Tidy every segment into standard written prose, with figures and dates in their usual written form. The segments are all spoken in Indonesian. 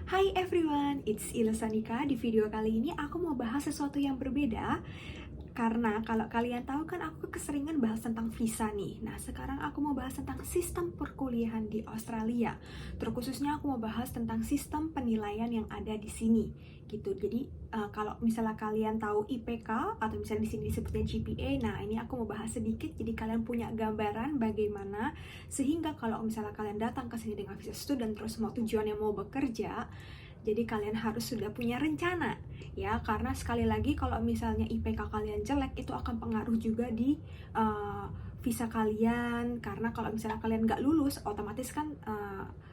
Hai everyone, it's Ilasanika. Di video kali ini aku mau bahas sesuatu yang berbeda. Karena kalau kalian tahu kan aku keseringan bahas tentang visa nih. Nah sekarang aku mau bahas tentang sistem perkuliahan di Australia. Terkhususnya aku mau bahas tentang sistem penilaian yang ada di sini gitu. Jadi kalau misalnya kalian tahu IPK atau misalnya di sini disebutnya GPA, nah ini aku mau bahas sedikit jadi kalian punya gambaran bagaimana sehingga kalau misalnya kalian datang ke sini dengan visa student terus mau tujuannya mau bekerja, jadi kalian harus sudah punya rencana ya, karena sekali lagi kalau misalnya IPK kalian jelek itu akan pengaruh juga di visa kalian, karena kalau misalnya kalian nggak lulus otomatis kan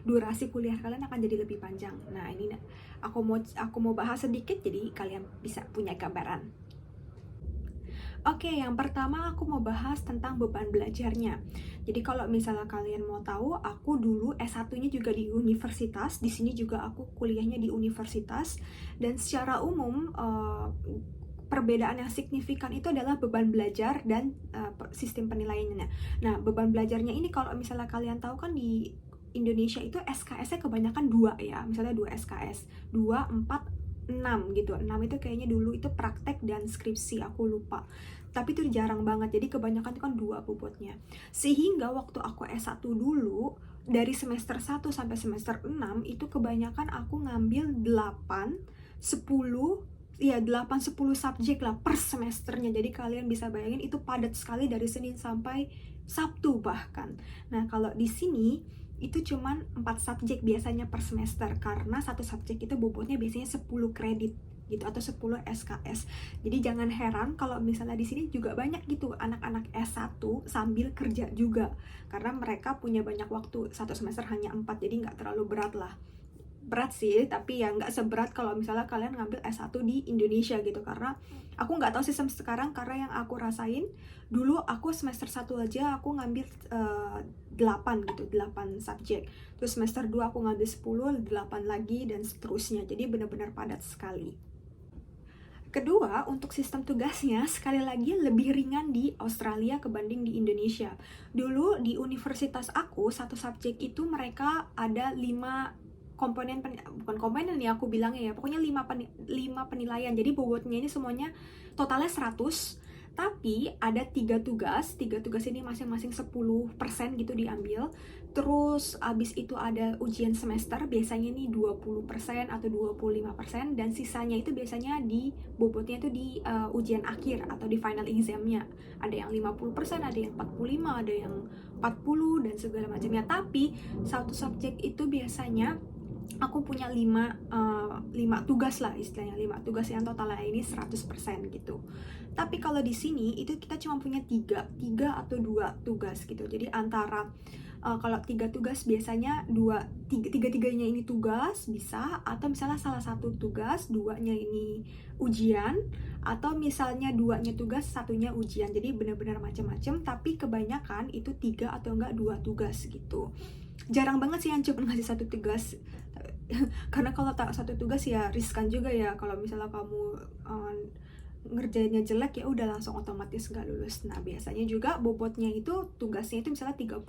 durasi kuliah kalian akan jadi lebih panjang. Nah ini aku mau bahas sedikit jadi kalian bisa punya gambaran. Oke, yang pertama aku mau bahas tentang beban belajarnya. Jadi kalau misalnya kalian mau tahu, aku dulu S1-nya juga di universitas, di sini juga aku kuliahnya di universitas, dan secara umum perbedaan yang signifikan itu adalah beban belajar dan sistem penilaiannya. Nah, beban belajarnya ini kalau misalnya kalian tahu kan di Indonesia itu SKS-nya kebanyakan 2 ya, misalnya 2 SKS, 2, 4, 6 gitu. 6 itu kayaknya dulu itu praktek dan skripsi, aku lupa. Tapi itu jarang banget, jadi kebanyakan itu kan 2 bobotnya. Sehingga waktu aku S1 dulu, dari semester 1 sampai semester 6 itu kebanyakan aku ngambil 8, 10, ya 8 10 subjek lah per semesternya. Jadi kalian bisa bayangin itu padat sekali dari Senin sampai Sabtu bahkan. Nah, kalau di sini itu cuman 4 subjek biasanya per semester, karena satu subjek itu bobotnya biasanya 10 kredit gitu atau 10 SKS. Jadi jangan heran kalau misalnya di sini juga banyak gitu anak-anak S1 sambil kerja juga, karena mereka punya banyak waktu, satu semester hanya 4, jadi nggak terlalu berat lah. Berat sih, tapi ya nggak seberat kalau misalnya kalian ngambil S1 di Indonesia gitu. Karena aku nggak tahu sistem sekarang, karena yang aku rasain dulu aku semester 1 aja aku ngambil 8 gitu, 8 subjek. Terus semester 2 aku ngambil 10, 8 lagi dan seterusnya. Jadi benar-benar padat sekali. Kedua, untuk sistem tugasnya sekali lagi lebih ringan di Australia kebanding di Indonesia. Dulu di universitas aku, satu subjek itu mereka ada 5 komponen, bukan komponen ya aku bilangnya ya, pokoknya 5 penilaian. Jadi bobotnya ini semuanya totalnya 100, tapi ada 3 tugas ini masing-masing 10% gitu diambil. Terus abis itu ada ujian semester, biasanya nih 20% atau 25%, dan sisanya itu biasanya di bobotnya itu di ujian akhir atau di final examnya. Ada yang 50%, ada yang 45%, ada yang 40 dan segala macamnya. Tapi satu subjek itu biasanya aku punya 5 tugas lah istilahnya, 5 tugas yang totalnya ini 100% gitu. Tapi kalau di sini itu kita cuma punya 3 atau 2 tugas gitu. Jadi antara kalau 3 tugas biasanya tiga-tiganya ini tugas bisa, atau misalnya salah satu tugas, 2-nya ini ujian, atau misalnya 2-nya tugas, 1-nya ujian. Jadi benar-benar macam-macam, tapi kebanyakan itu 3 atau enggak 2 tugas gitu. Jarang banget sih yang cuma ngasih satu tugas. Karena kalau tak satu tugas ya riskan juga ya, kalau misalnya kamu ngerjainnya jelek ya udah langsung otomatis nggak lulus. Nah biasanya juga bobotnya itu tugasnya itu misalnya 30%,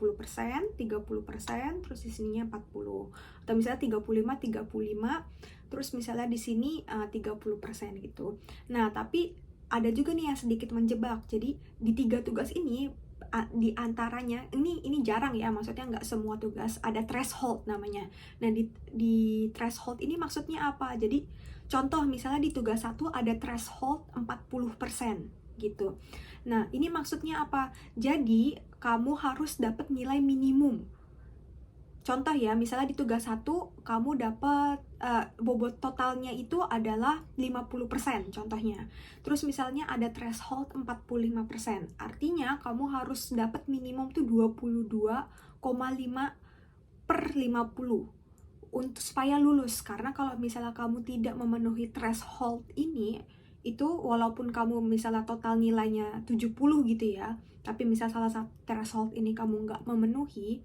terus di sininya 40, atau misalnya 35, terus misalnya di sini 30% gitu. Nah tapi ada juga nih yang sedikit menjebak. Jadi di 3 tugas ini di antaranya ini jarang ya, maksudnya nggak semua tugas ada threshold namanya. Nah di threshold ini maksudnya apa? Jadi contoh misalnya di tugas 1 ada threshold 40% gitu. Nah ini maksudnya apa? Jadi kamu harus dapat nilai minimum. Contoh ya, misalnya di tugas 1 kamu dapat bobot totalnya itu adalah 50% contohnya. Terus misalnya ada threshold 45%. Artinya kamu harus dapat minimum tuh 22,5 per 50 untuk supaya lulus. Karena kalau misalnya kamu tidak memenuhi threshold ini, itu walaupun kamu misalnya total nilainya 70 gitu ya, tapi misal salah satu threshold ini kamu nggak memenuhi,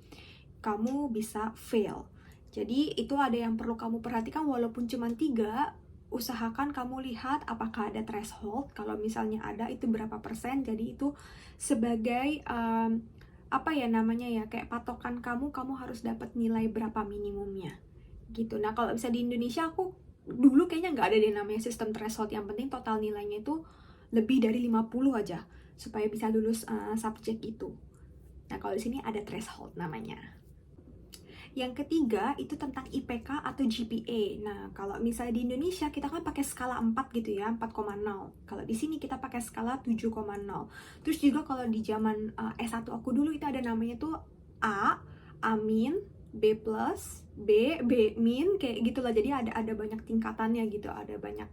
kamu bisa fail. Jadi itu ada yang perlu kamu perhatikan, walaupun cuma 3, usahakan kamu lihat apakah ada threshold. Kalau misalnya ada, itu berapa persen. Jadi itu sebagai apa ya namanya ya, kayak patokan kamu harus dapat nilai berapa minimumnya gitu. Nah kalau bisa di Indonesia aku dulu kayaknya nggak ada deh namanya sistem threshold, yang penting total nilainya itu lebih dari 50 aja supaya bisa lulus subjek itu. Nah kalau di sini ada threshold namanya. Yang ketiga itu tentang IPK atau GPA. Nah, kalau misalnya di Indonesia kita kan pakai skala 4 gitu ya, 4,0. Kalau di sini kita pakai skala 7,0. Terus juga kalau di zaman S1 aku dulu itu ada namanya tuh A, A min, B plus, B min, kayak gitulah. Jadi ada banyak tingkatannya gitu, ada banyak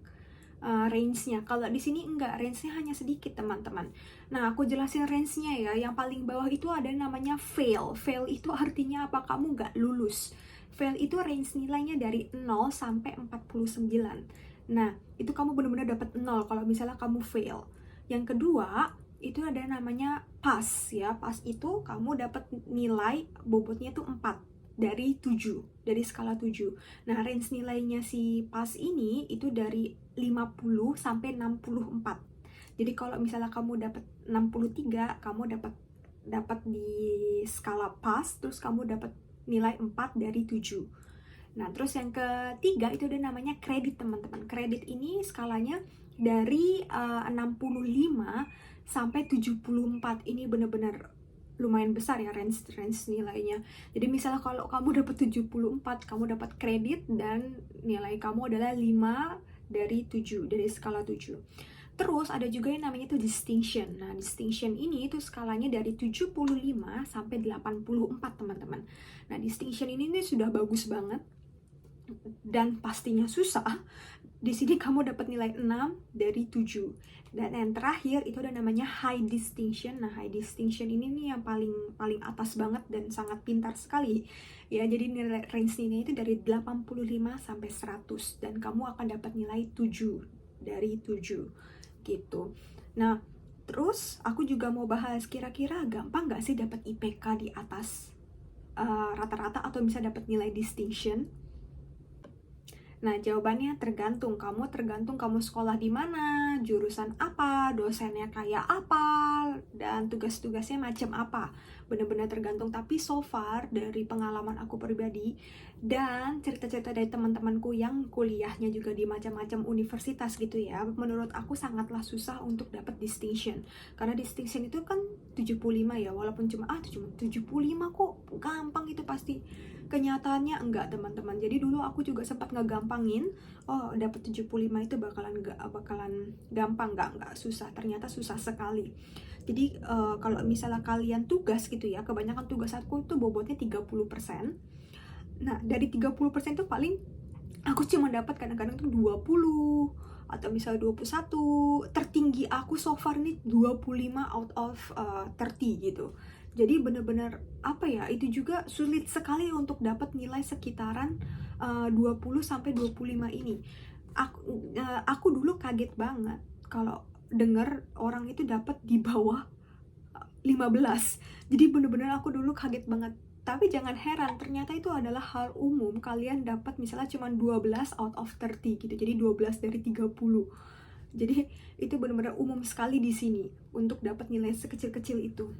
range-nya. Kalau di sini enggak, range-nya hanya sedikit teman-teman. Nah, aku jelasin range-nya ya. Yang paling bawah itu ada namanya fail. Fail itu artinya apa? Kamu nggak lulus. Fail itu range nilainya dari 0 sampai 49. Nah, itu kamu benar-benar dapat 0 kalau misalnya kamu fail. Yang kedua, itu ada namanya pass ya. Pass itu kamu dapat nilai bobotnya tuh 4 dari 7, dari skala 7. Nah, range nilainya si PAS ini itu dari 50 sampai 64. Jadi kalau misalnya kamu dapat 63, kamu dapat di skala PAS, terus kamu dapat nilai 4 dari 7. Nah, terus yang ketiga itu ada namanya kredit, teman-teman. Kredit ini skalanya dari 65 sampai 74. Ini benar-benar lumayan besar ya range nilainya. Jadi misalnya kalau kamu dapat 74, kamu dapat kredit dan nilai kamu adalah 5 dari 7, dari skala 7. Terus ada juga yang namanya itu distinction. Nah, distinction ini itu skalanya dari 75 sampai 84, teman-teman. Nah, distinction ini sudah bagus banget dan pastinya susah. Di sini kamu dapat nilai 6 dari 7. Dan yang terakhir itu ada namanya high distinction. Nah, high distinction ini nih yang paling atas banget dan sangat pintar sekali. Ya, jadi nilai range ini itu dari 85 sampai 100 dan kamu akan dapat nilai 7 dari 7 gitu. Nah, terus aku juga mau bahas kira-kira gampang nggak sih dapat IPK di atas rata-rata atau bisa dapat nilai distinction? Nah, jawabannya tergantung kamu sekolah di mana, jurusan apa, dosennya kayak apa, dan tugas-tugasnya macam apa. Benar-benar tergantung, tapi so far dari pengalaman aku pribadi dan cerita-cerita dari teman-temanku yang kuliahnya juga di macam-macam universitas gitu ya, menurut aku sangatlah susah untuk dapat distinction. Karena distinction itu kan 75 ya, walaupun cuma 75 kok gampang itu pasti. Kenyataannya enggak, teman-teman. Jadi dulu aku juga sempat ngegampangin, oh dapat 75 itu bakalan gampang, enggak susah. Ternyata susah sekali. Jadi kalau misalnya kalian tugas gitu ya, kebanyakan tugas aku itu bobotnya 30%. Nah, dari 30% tuh paling aku cuma dapat kadang-kadang tuh 20 atau misalnya 21. Tertinggi aku so far nih 25 out of 30 gitu. Jadi bener-bener apa ya, itu juga sulit sekali untuk dapat nilai sekitaran 20 sampai 25 ini. Aku dulu kaget banget kalau denger orang itu dapat di bawah 15. Jadi bener-bener aku dulu kaget banget. Tapi jangan heran, ternyata itu adalah hal umum. Kalian dapat misalnya cuma 12 out of 30 gitu. Jadi 12 dari 30. Jadi itu benar-benar umum sekali di sini untuk dapat nilai sekecil-kecil itu.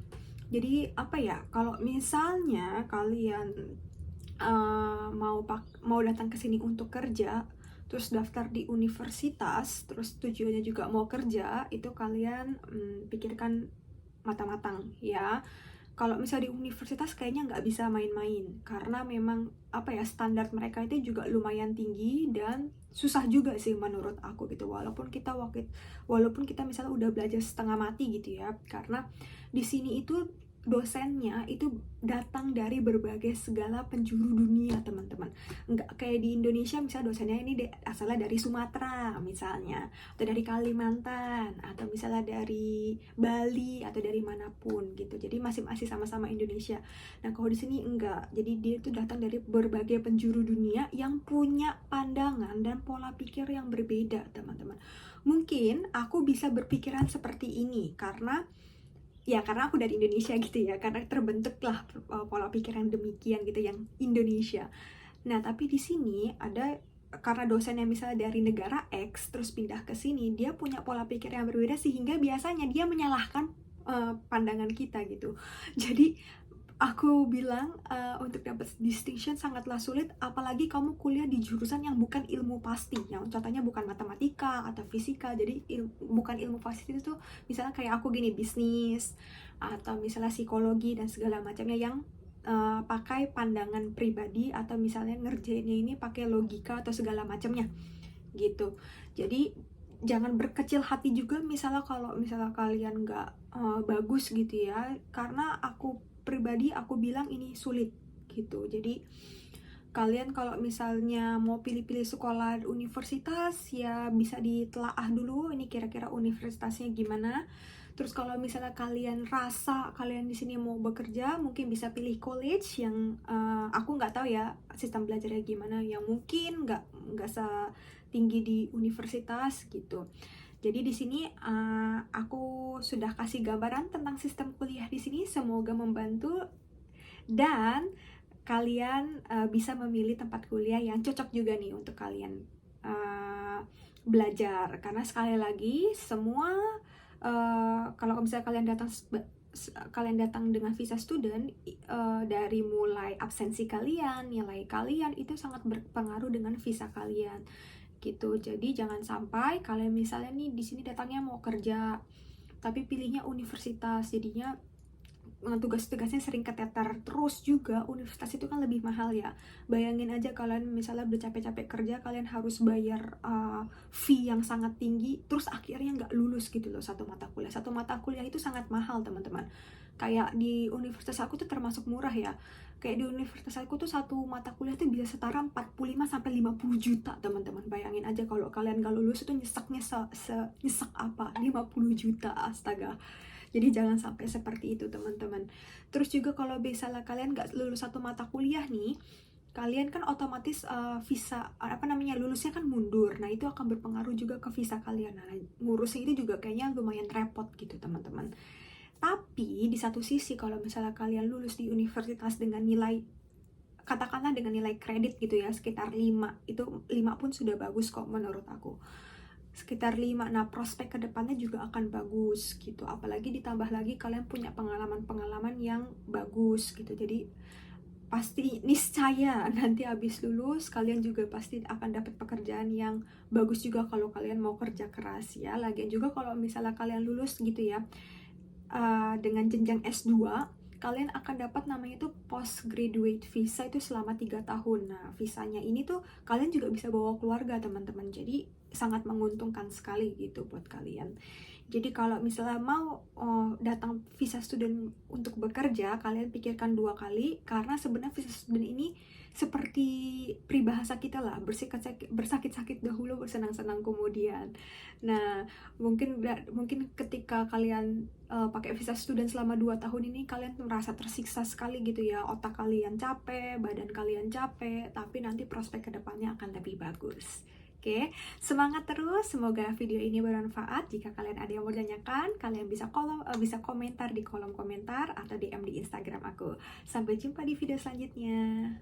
Jadi apa ya, kalau misalnya kalian mau datang ke sini untuk kerja, terus daftar di universitas, terus tujuannya juga mau kerja, itu kalian pikirkan matang-matang ya. Kalau misalnya di universitas kayaknya nggak bisa main-main, karena memang apa ya, standar mereka itu juga lumayan tinggi dan susah juga sih menurut aku gitu. Walaupun kita misalnya udah belajar setengah mati gitu ya, karena di sini itu dosennya itu datang dari berbagai segala penjuru dunia, teman-teman. Nggak kayak di Indonesia misalnya dosennya ini asalnya dari Sumatera misalnya, atau dari Kalimantan, atau misalnya dari Bali, atau dari manapun gitu. Jadi masih sama-sama Indonesia. Nah, kalau di sini enggak. Jadi dia itu datang dari berbagai penjuru dunia yang punya pandangan dan pola pikir yang berbeda, teman-teman. Mungkin aku bisa berpikiran seperti ini karena aku dari Indonesia gitu ya, karena terbentuklah pola pikir yang demikian gitu, yang Indonesia. Nah, tapi di sini ada, karena dosen yang misalnya dari negara X terus pindah ke sini, dia punya pola pikir yang berbeda sehingga biasanya dia menyalahkan pandangan kita gitu. Jadi Aku bilang untuk dapat distinction sangatlah sulit, apalagi kamu kuliah di jurusan yang bukan ilmu pasti, yang contohnya bukan matematika atau fisika. Jadi bukan ilmu pasti itu misalnya kayak aku gini, bisnis atau misalnya psikologi dan segala macamnya yang pakai pandangan pribadi, atau misalnya ngerjainnya ini pakai logika atau segala macamnya gitu. Jadi jangan berkecil hati juga misalnya kalau misalnya kalian nggak bagus gitu ya, karena aku pribadi aku bilang ini sulit gitu. Jadi kalian kalau misalnya mau pilih-pilih sekolah universitas ya bisa ditelaah dulu ini kira-kira universitasnya gimana. Terus kalau misalnya kalian rasa kalian di sini mau bekerja, mungkin bisa pilih college yang aku nggak tahu ya sistem belajarnya gimana, yang mungkin nggak setinggi di universitas gitu. Jadi di sini aku sudah kasih gambaran tentang sistem kuliah di sini, semoga membantu dan kalian bisa memilih tempat kuliah yang cocok juga nih untuk kalian belajar. Karena sekali lagi semua kalau misalnya kalian datang dengan visa student, dari mulai absensi kalian, nilai kalian itu sangat berpengaruh dengan visa kalian gitu. Jadi jangan sampai kalian misalnya nih di sini datangnya mau kerja tapi pilihnya universitas, jadinya tugas-tugasnya sering keteter. Terus juga universitas itu kan lebih mahal ya. Bayangin aja kalian misalnya bercapek-capek kerja, kalian harus bayar fee yang sangat tinggi, terus akhirnya nggak lulus gitu loh satu mata kuliah. Satu mata kuliah itu sangat mahal teman-teman. Kayak di universitas aku tuh termasuk murah ya. Kayak di universitas aku tuh satu mata kuliah tuh bisa setara 45-50 juta teman-teman. Bayangin aja kalau kalian gak lulus itu nyeseknya nyesek apa, 50 juta, astaga. Jadi jangan sampai seperti itu teman-teman. Terus juga kalau misalnya kalian gak lulus satu mata kuliah nih, kalian kan otomatis visa lulusnya kan mundur. Nah itu akan berpengaruh juga ke visa kalian. Nah ngurusnya itu juga kayaknya lumayan repot gitu teman-teman. Tapi di satu sisi kalau misalnya kalian lulus di universitas dengan nilai, katakanlah dengan nilai kredit gitu ya, sekitar 5, itu 5 pun sudah bagus kok menurut aku. Sekitar 5, nah prospek kedepannya juga akan bagus gitu. Apalagi ditambah lagi kalian punya pengalaman-pengalaman yang bagus gitu. Jadi pasti niscaya nanti habis lulus kalian juga pasti akan dapat pekerjaan yang bagus juga kalau kalian mau kerja keras ya. Lagian juga kalau misalnya kalian lulus gitu ya, dengan jenjang S2, kalian akan dapat namanya itu postgraduate visa itu selama 3 tahun. Nah, visanya ini tuh kalian juga bisa bawa keluarga, teman-teman. Jadi sangat menguntungkan sekali gitu buat kalian. Jadi kalau misalnya mau datang visa student untuk bekerja, kalian pikirkan 2 kali, karena sebenarnya visa student ini seperti peribahasa kita lah, bersakit-sakit dahulu, bersenang-senang kemudian. Nah, mungkin ketika kalian pakai visa student selama 2 tahun ini, kalian merasa tersiksa sekali gitu ya, otak kalian capek, badan kalian capek, tapi nanti prospek kedepannya akan lebih bagus. Oke, semangat terus, semoga video ini bermanfaat. Jika kalian ada yang mau tanyakan, kalian bisa komentar di kolom komentar atau DM di Instagram aku. Sampai jumpa di video selanjutnya.